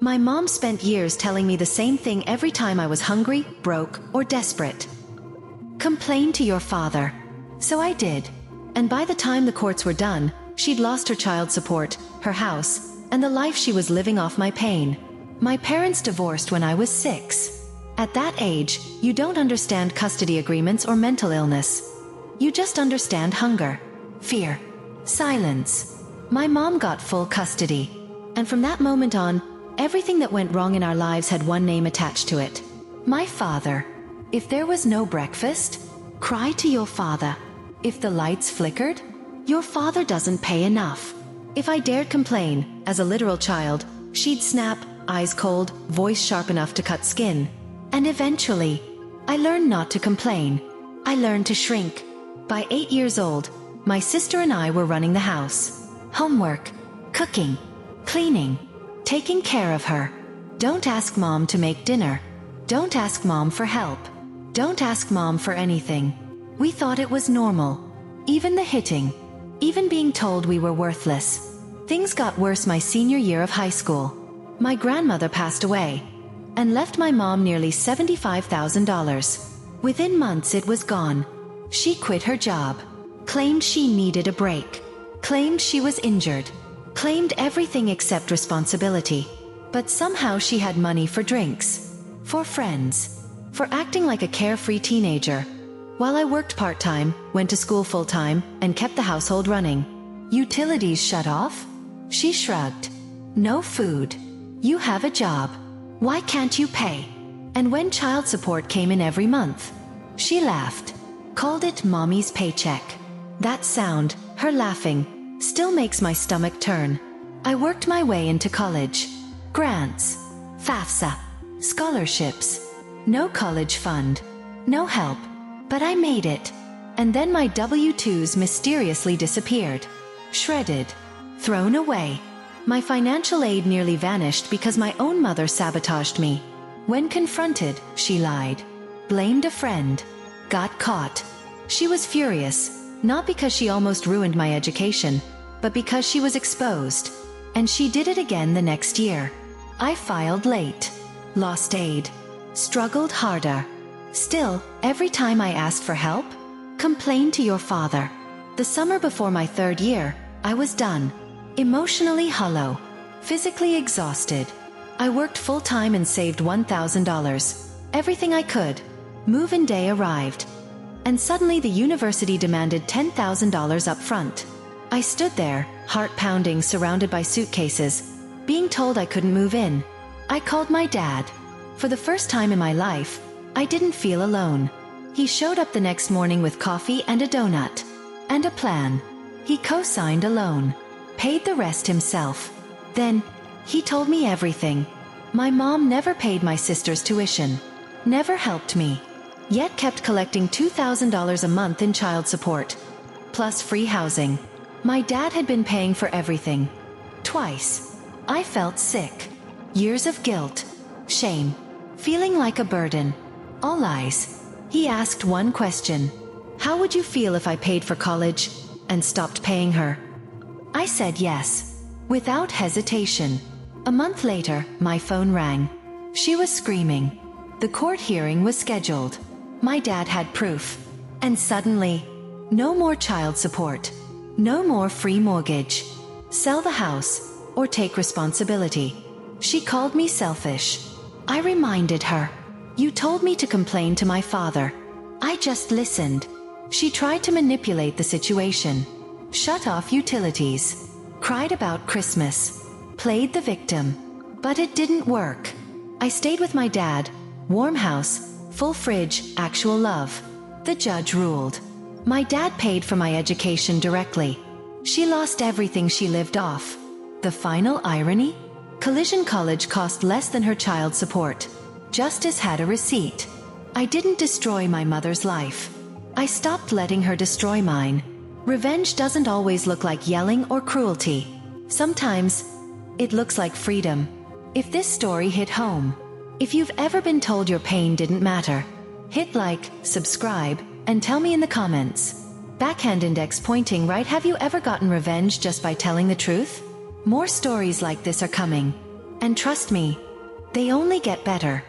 My mom spent years telling me the same thing every time I was hungry, broke, or desperate. Complain to your father. So I did. And by the time the courts were done, she'd lost her child support, her house, and the life she was living off my pain. My parents divorced when I was 6. At that age, you don't understand custody agreements or mental illness. You just understand hunger, fear, silence. My mom got full custody. And from that moment on, everything that went wrong in our lives had one name attached to it. My father. If there was no breakfast, cry to your father. If the lights flickered, your father doesn't pay enough. If I dared complain, as a literal child, she'd snap, eyes cold, voice sharp enough to cut skin. And eventually, I learned not to complain. I learned to shrink. By 8 years old, my sister and I were running the house. Homework, cooking, cleaning, taking care of her. Don't ask mom to make dinner. Don't ask mom for help. Don't ask mom for anything. We thought it was normal. Even the hitting. Even being told we were worthless. Things got worse my senior year of high school. My grandmother passed away and left my mom nearly $75,000. Within months it was gone. She quit her job. Claimed she needed a break. Claimed she was injured. Claimed everything except responsibility. But somehow she had money for drinks. For friends. For acting like a carefree teenager. While I worked part-time, went to school full-time, and kept the household running. Utilities shut off? She shrugged. No food. You have a job. Why can't you pay? And when child support came in every month, she laughed. Called it mommy's paycheck. That sound, her laughing, still makes my stomach turn. I worked my way into college. Grants. FAFSA. Scholarships. No college fund. No help. But I made it. And then my W-2s mysteriously disappeared. Shredded. Thrown away. My financial aid nearly vanished because my own mother sabotaged me. When confronted, she lied. Blamed a friend. Got caught. She was furious, not because she almost ruined my education, but because she was exposed. And she did it again the next year. I filed late. Lost aid. Struggled harder. Still, every time I asked for help, complained to your father. The summer before my 3rd year, I was done. Emotionally hollow. Physically exhausted. I worked full-time and saved $1,000. Everything I could. Move-in day arrived. And suddenly the university demanded $10,000 up front. I stood there, heart pounding, surrounded by suitcases, being told I couldn't move in. I called my dad. For the first time in my life, I didn't feel alone. He showed up the next morning with coffee and a donut. And a plan. He co-signed a loan. Paid the rest himself. Then, he told me everything. My mom never paid my sister's tuition. Never helped me. Yet kept collecting $2,000 a month in child support. Plus free housing. My dad had been paying for everything. Twice. I felt sick. Years of guilt. Shame. Feeling like a burden. All lies. He asked one question. How would you feel if I paid for college and stopped paying her? I said yes. Without hesitation. A month later, my phone rang. She was screaming. The court hearing was scheduled. My dad had proof. And suddenly, no more child support. No more free mortgage. Sell the house, or take responsibility. She called me selfish. I reminded her. You told me to complain to my father. I just listened. She tried to manipulate the situation. Shut off utilities. Cried about Christmas. Played the victim. But it didn't work. I stayed with my dad. Warm house, full fridge, actual love. The judge ruled. My dad paid for my education directly. She lost everything she lived off. The final irony? Collision College cost less than her child support. Justice had a receipt. I didn't destroy my mother's life. I stopped letting her destroy mine. Revenge doesn't always look like yelling or cruelty. Sometimes, it looks like freedom. If this story hit home, if you've ever been told your pain didn't matter, hit like, subscribe, and tell me in the comments. Backhand index pointing right. Have you ever gotten revenge just by telling the truth? More stories like this are coming. And trust me, they only get better.